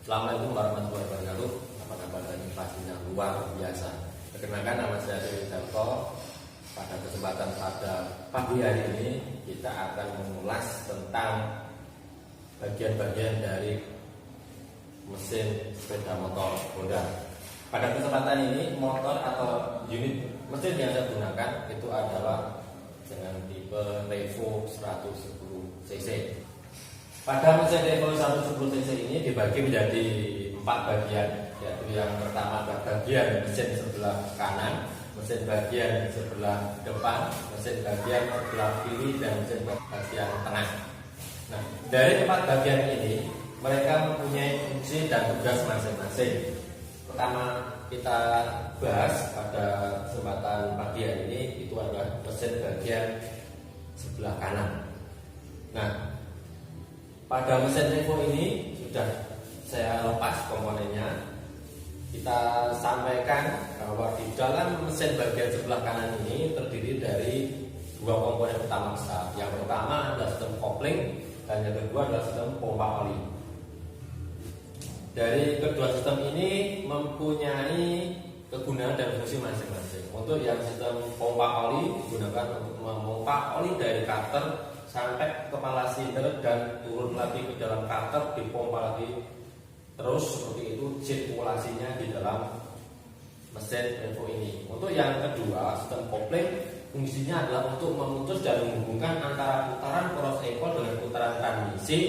Assalamualaikum warahmatullahi wabarakatuh. Apa kabar dari pastinya luar biasa. Perkenalkan, nama saya Dewi Darto. Pada kesempatan pada pagi hari ini kita akan mengulas tentang bagian-bagian dari mesin sepeda motor Honda. Pada kesempatan ini motor atau unit mesin yang saya gunakan itu adalah dengan tipe Revo 110 cc. Pada mesin Revo 110 cc ini dibagi menjadi 4 bagian, yaitu yang pertama bagian mesin sebelah kanan, mesin bagian sebelah depan, mesin bagian sebelah kiri, dan mesin bagian tengah. Nah, dari 4 bagian ini mereka mempunyai fungsi dan tugas masing-masing. Pertama kita bahas pada kesempatan pagi hari ini itu adalah mesin bagian sebelah kanan. Nah, pada mesin Revo ini sudah saya lepas komponennya. Kita sampaikan bahwa di dalam mesin bagian sebelah kanan ini terdiri dari 2 komponen utama besar. Yang pertama adalah sistem kopling dan yang kedua adalah sistem pompa oli. Dari kedua sistem ini mempunyai kegunaan dan fungsi masing-masing. Untuk yang sistem pompa oli digunakan untuk memompa oli dari karter sampai kepala silinder dan turun lagi ke dalam karter, dipompa lagi terus seperti itu sirkulasinya di dalam mesin Revo ini. Untuk yang kedua, sistem kopling fungsinya adalah untuk memutus dan menghubungkan antara putaran poros engkol dengan putaran transmisi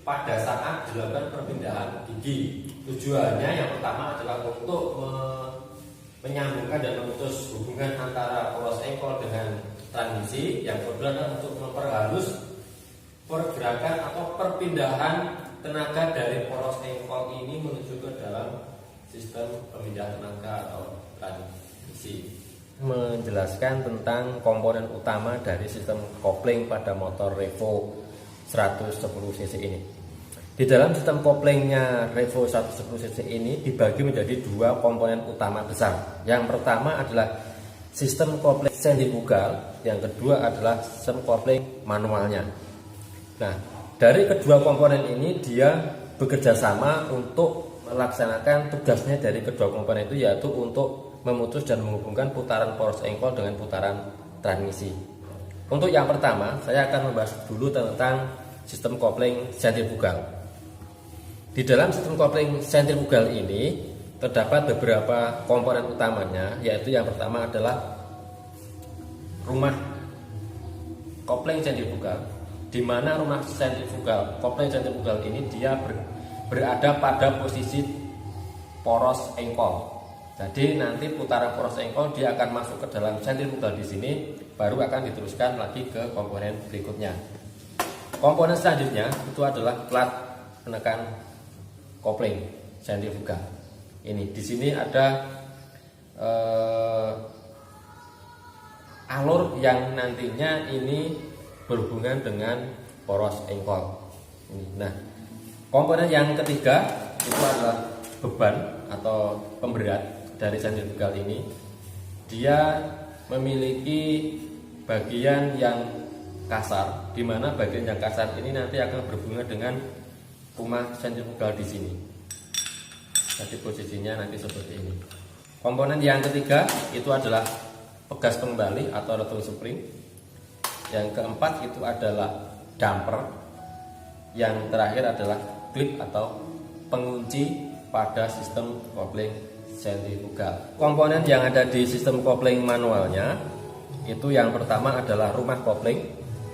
pada saat dilakukan perpindahan gigi. Tujuannya yang pertama adalah untuk menyambungkan dan memutus hubungan antara poros engkol dengan transmisi. Yang kedua adalah untuk memperhalus pergerakan atau perpindahan tenaga dari poros engkol ini menuju ke dalam sistem pemindahan tenaga atau transmisi. Menjelaskan tentang komponen utama dari sistem kopling pada motor Revo 110 cc ini. Di dalam sistem koplingnya Revo 110 cc ini dibagi menjadi 2 komponen utama besar. Yang pertama adalah sistem kopling sentrifugal, yang kedua adalah sistem kopling manualnya. Nah, dari kedua komponen ini dia bekerja sama untuk melaksanakan tugasnya dari kedua komponen itu, yaitu untuk memutus dan menghubungkan putaran poros engkol dengan putaran transmisi. Untuk yang pertama, saya akan membahas dulu tentang sistem kopling sentrifugal. Di dalam sistem kopling sentrifugal ini terdapat beberapa komponen utamanya, yaitu yang pertama adalah rumah kopling sentrifugal, di mana rumah sentrifugal kopling sentrifugal ini dia berada pada posisi poros engkol. Jadi nanti putaran poros engkol dia akan masuk ke dalam sentrifugal di sini, baru akan diteruskan lagi ke komponen berikutnya. Komponen selanjutnya itu adalah plat penekan kopling sentrifugal. Ini di sini ada alur yang nantinya ini berhubungan dengan poros engkol. Nah, komponen yang ketiga itu adalah beban atau pemberat dari sentrifugal ini. Dia memiliki bagian yang kasar, di mana bagian yang kasar ini nanti akan berhubungan dengan rumah sentrifugal di sini. Jadi posisinya nanti seperti ini. Komponen yang ketiga itu adalah pegas pengembali atau rotor spring. Yang keempat itu adalah damper. Yang terakhir adalah klip atau pengunci pada sistem kopling sentrifugal. Komponen yang ada di sistem kopling manualnya itu yang pertama adalah rumah kopling.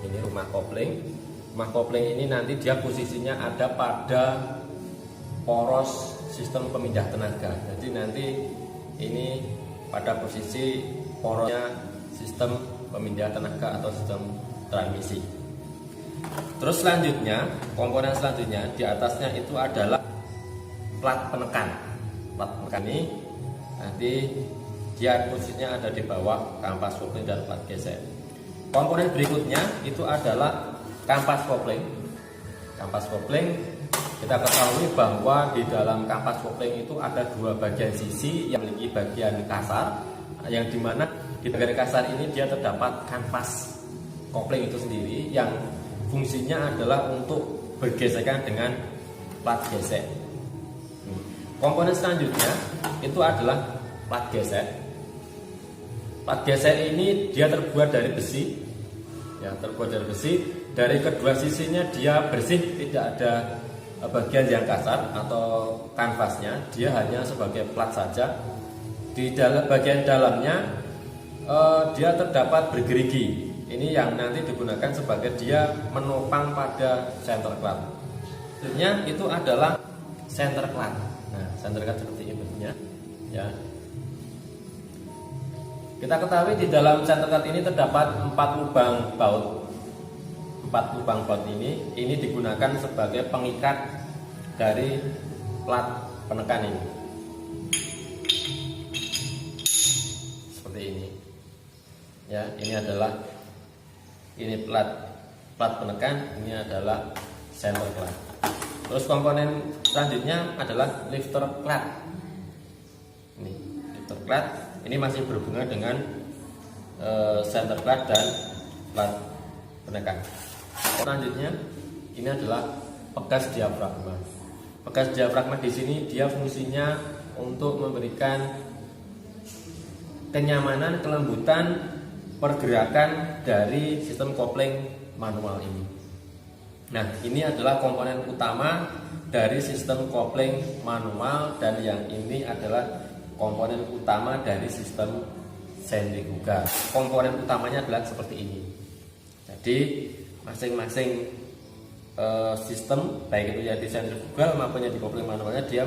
Ini rumah kopling. Rumah kopling ini nanti dia posisinya ada pada poros sistem pemindah tenaga. Jadi nanti ini pada posisi porosnya sistem pemindah tenaga atau sistem transmisi. Terus selanjutnya, komponen selanjutnya di atasnya itu adalah plat penekan. Plat penekan ini nanti dia posisinya ada di bawah kampas kopling dan plat gesek. Komponen berikutnya itu adalah kampas kopling. Kampas kopling, kita ketahui bahwa di dalam kampas kopling itu ada 2 bagian sisi yang memiliki bagian kasar, yang dimana di bagian kasar ini dia terdapat kampas kopling itu sendiri yang fungsinya adalah untuk bergesekan dengan plat gesek. komponen selanjutnya itu adalah plat gesek. Plat gesek ini dia terbuat dari besi, ya, terbuat dari besi. Dari kedua sisinya dia bersih, tidak ada bagian yang kasar atau kanvasnya, dia hanya sebagai plat saja. Di dalam bagian dalamnya dia terdapat bergerigi. Ini yang nanti digunakan sebagai dia menopang pada center clamp. Sebenarnya itu adalah center clamp. Nah, center clamp seperti ini bentuknya, ya. Kita ketahui di dalam center clamp ini terdapat 4 lubang baut. 4 lubang baut ini digunakan sebagai pengikat dari plat penekan ini. Seperti ini. Ya, ini adalah plat penekan, ini adalah center clamp. Terus komponen selanjutnya adalah lifter clamp. Ini lifter clamp, ini masih berhubungan dengan center clamp dan plat penekan. Selanjutnya ini adalah pegas diafragma. Pegas diafragma di sini dia fungsinya untuk memberikan kenyamanan, kelembutan pergerakan dari sistem kopling manual ini. Nah, ini adalah komponen utama dari sistem kopling manual, dan yang ini adalah komponen utama dari sistem sentrifugal. Komponen utamanya adalah seperti ini. Jadi masing-masing sistem, baik itu ya di sentrifugal maupun di kopling manualnya, dia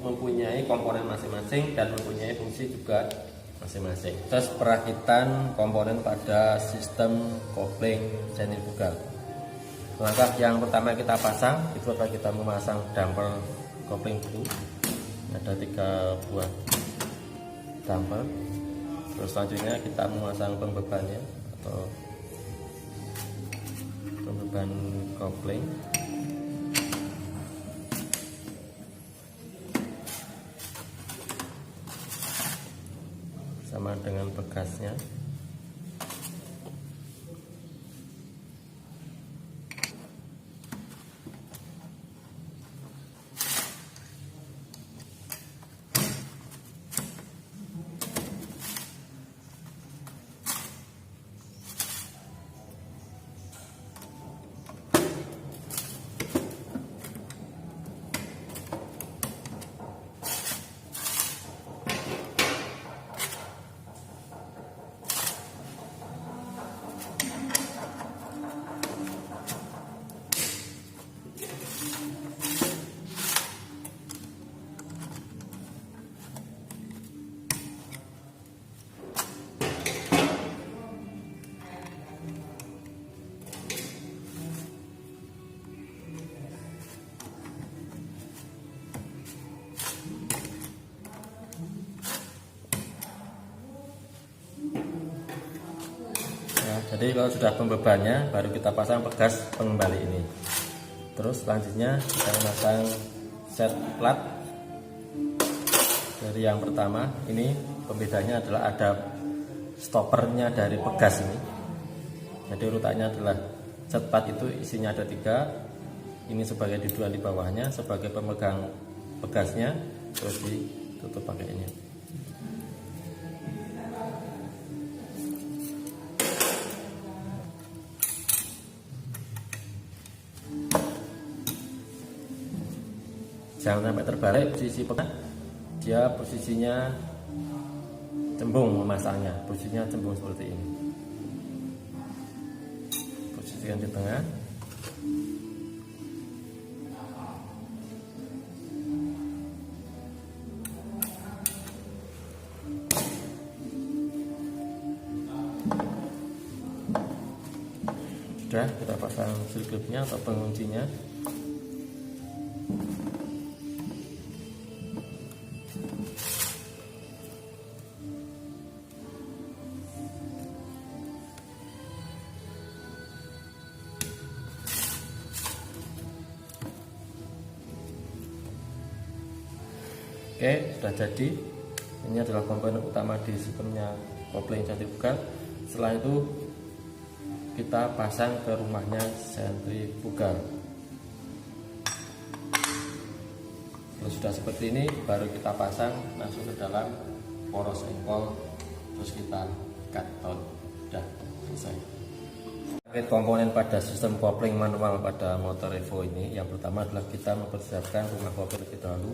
mempunyai komponen masing-masing dan mempunyai fungsi juga masing-masing. Terus perakitan komponen pada sistem kopling sentrifugal. Langkah yang pertama kita pasang itu adalah kita memasang damper kopling dulu. Ada 3 buah damper. Terus selanjutnya kita memasang pembebannya atau pembeban kopling. Sama dengan bekasnya. Jadi kalau sudah pembebannya, baru kita pasang pegas pengembali ini. Terus selanjutnya kita memasang set plat. Dari yang pertama ini pembedanya adalah ada stoppernya dari pegas ini. Jadi urutannya adalah set plat itu isinya ada 3. Ini sebagai diduan di bawahnya sebagai pemegang pegasnya, terus ditutup pakai ini. Jangan sampai terbalik posisi pegas, dia posisinya cembung memasangnya, posisinya cembung seperti ini. Posisikan di tengah. Sudah, kita pasang sirklipnya atau penguncinya. Oke, sudah jadi. Ini adalah komponen utama di sistemnya kopling sentrifugal. Setelah itu kita pasang ke rumahnya sentrifugal. Kalau sudah seperti ini baru kita pasang masuk ke dalam poros engkol, terus kita cut out. Sudah selesai. Terkait komponen pada sistem kopling manual pada motor Evo ini, yang pertama adalah kita mempersiapkan rumah kopling terlebih dahulu.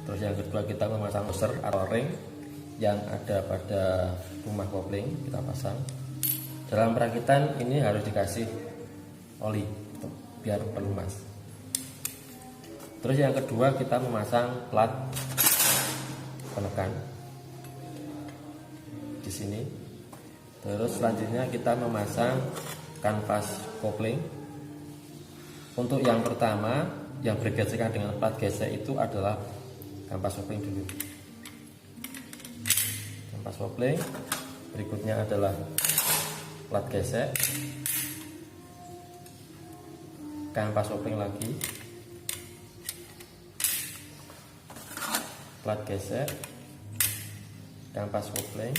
Terus yang kedua kita memasang pusher atau ring yang ada pada rumah kopling, kita pasang. Dalam perakitan ini harus dikasih oli biar pelumas. Terus yang kedua kita memasang plat penekan di sini. Terus selanjutnya kita memasang kanvas kopling. Untuk yang pertama yang bergesekan dengan plat gesek itu adalah kanvas kopling dulu. Kanvas kopling, berikutnya adalah plat gesek, kanvas kopling lagi, plat gesek, kanvas kopling.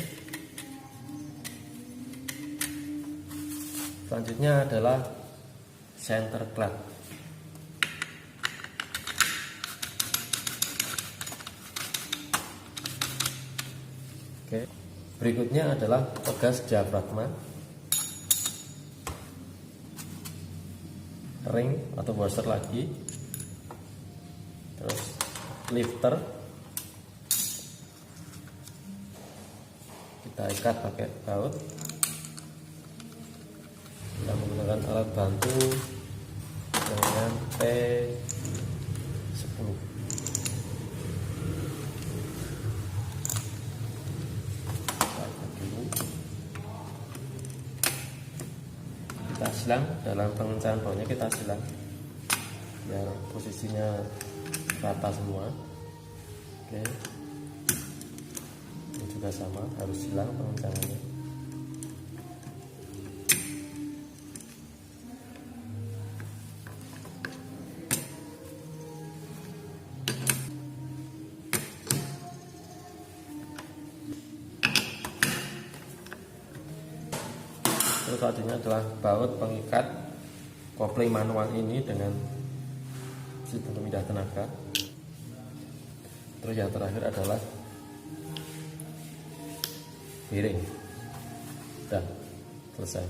Selanjutnya adalah center clad. Oke. Berikutnya adalah pegas diafragma, ring atau washer lagi, terus lifter. Kita ikat pakai baut. Kita menggunakan alat bantu dengan P10. Kita silang dalam pengencangan baunya, kita silang biar posisinya rata semua. Oke, ini juga sama, harus silang pengencangannya. Terus selanjutnya adalah baut pengikat kopling manual ini dengan sistem pemindah tenaga. Terus yang terakhir adalah piring. Sudah selesai.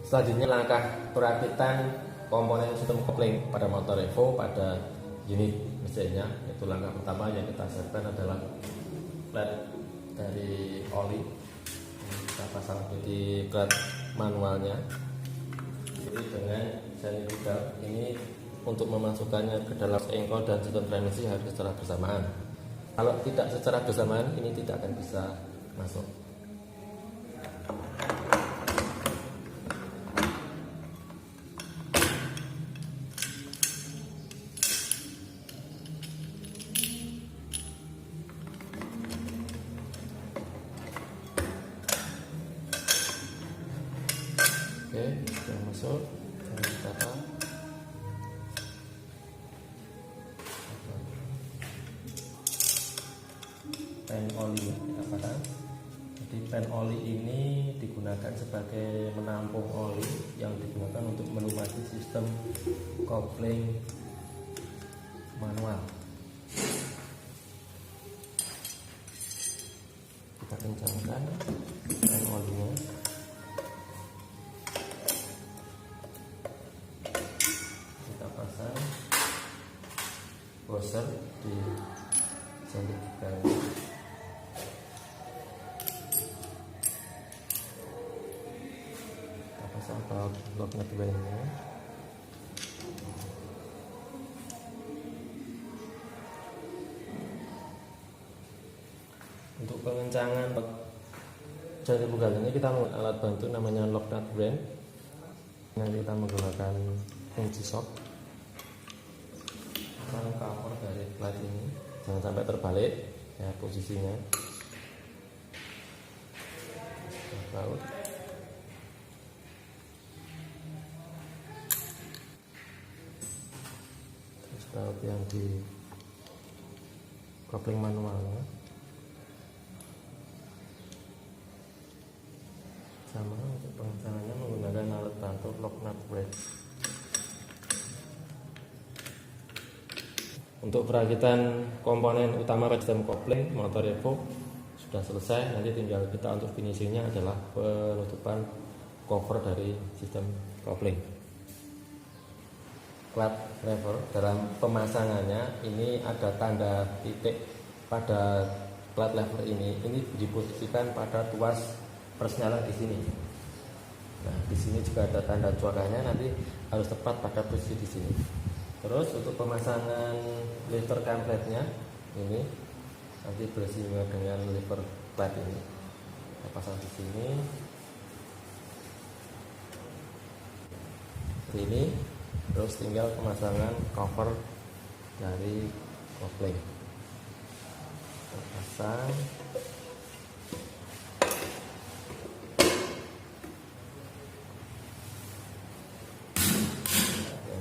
Selanjutnya langkah perakitan komponen sistem kopling pada motor Evo pada unit mesinnya. Itu langkah pertama yang kita siapkan adalah plat dari oli. Kita pasang di plat manualnya. Jadi dengan sentrifugal ini untuk memasukkannya ke dalam engkol dan sistem drainasi harus secara bersamaan. Kalau tidak secara bersamaan ini tidak akan bisa masuk. Oke, sudah masuk. Jangan ditata. Pen oli kita pasang. Jadi pen oli ini digunakan sebagai menampung oli yang digunakan untuk melumasi sistem kopling manual. Kita kencangkan pen olinya. Washer di sentrifugal. Kita pasang bloknya dua ini. Untuk pengencangan sentrifugal ini kita menggunakan alat bantu namanya lock nut brand. Nanti kita menggunakan kunci shock. Cover dari plat ini jangan sampai terbalik ya posisinya. Baut. Terus baut yang di kopling manualnya sama. Untuk pengencangannya menggunakan alat bantu lock nut brake. untuk perakitan komponen utama pada sistem kopling motor Evo sudah selesai. Nanti tinggal kita untuk finishingnya adalah penutupan cover dari sistem kopling. Clutch lever dalam pemasangannya ini ada tanda titik pada clutch lever ini diposisikan pada tuas persnyalan di sini. Nah, di sini juga ada tanda cuakanya, nanti harus tepat pada posisi di sini. Terus untuk pemasangan lever template-nya ini nanti bersinggungan dengan lever plate ini. Kita pasang di sini. Ini terus tinggal pemasangan cover dari kopling. Kita pasang.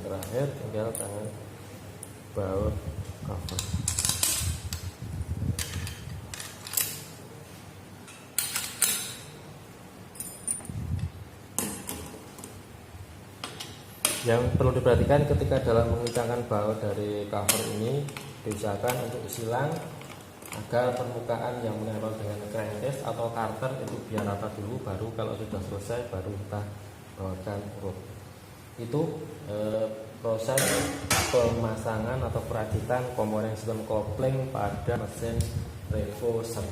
Terakhir tinggal tangan baut cover. Yang perlu diperhatikan ketika dalam mengencangkan baut dari cover ini, diusahakan untuk silang agar permukaan yang menempel dengan crankcase atau karter itu biar rata dulu, baru kalau sudah selesai baru kita bautkan urut. Itu proses pemasangan atau perakitan komponen sistem kopling pada mesin Revo 110.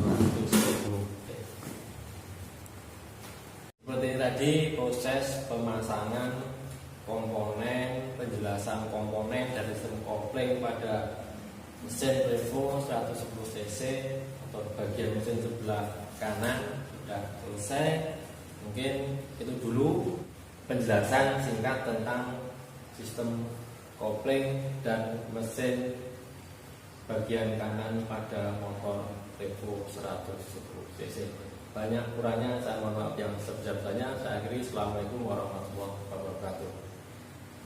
Seperti tadi proses pemasangan komponen, penjelasan komponen dari sistem kopling pada mesin Revo 110 cc atau bagian mesin sebelah kanan sudah selesai. Mungkin itu dulu penjelasan singkat tentang sistem kopling dan mesin bagian kanan pada motor Revo 110 cc. Banyak kurangnya saya mohon maaf yang sebesar-besarnya. Saya akhiri. Assalamualaikum warahmatullahi wabarakatuh.